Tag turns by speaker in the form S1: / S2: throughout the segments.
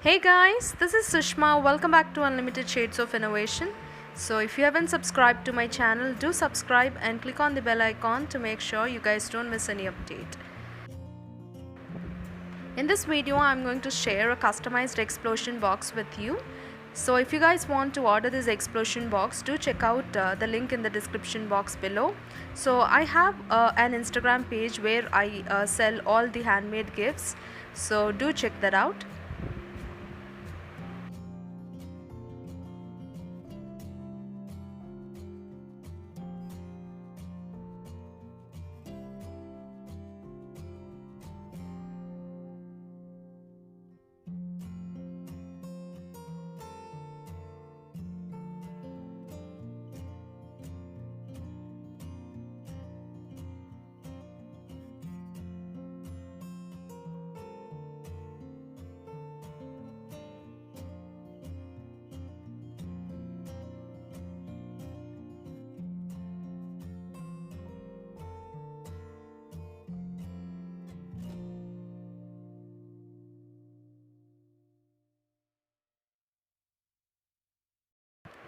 S1: Hey guys, this is Sushma. Welcome back to Unlimited Shades of Innovation. So if you haven't subscribed to my channel, do subscribe and click on the bell icon to make sure you guys don't miss any update. In this video, I'm going to share a customized explosion box with you. So if you guys want to order this explosion box, do check out the link in the description box below. So I have an Instagram page where I sell all the handmade gifts. So do check that out.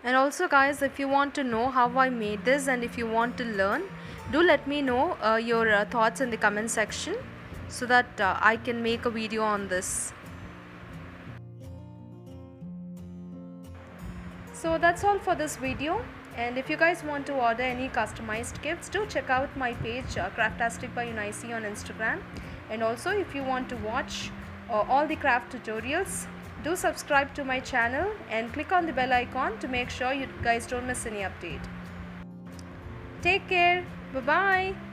S1: And also guys, if you want to know how I made this and if you want to learn, do let me know your thoughts in the comment section so that I can make a video on this. So that's all for this video, and if you guys want to order any customized gifts, do check out my page Craftastic by Eunice on Instagram. And also if you want to watch all the craft tutorials, do subscribe to my channel and click on the bell icon to make sure you guys don't miss any update. Take care. Bye bye.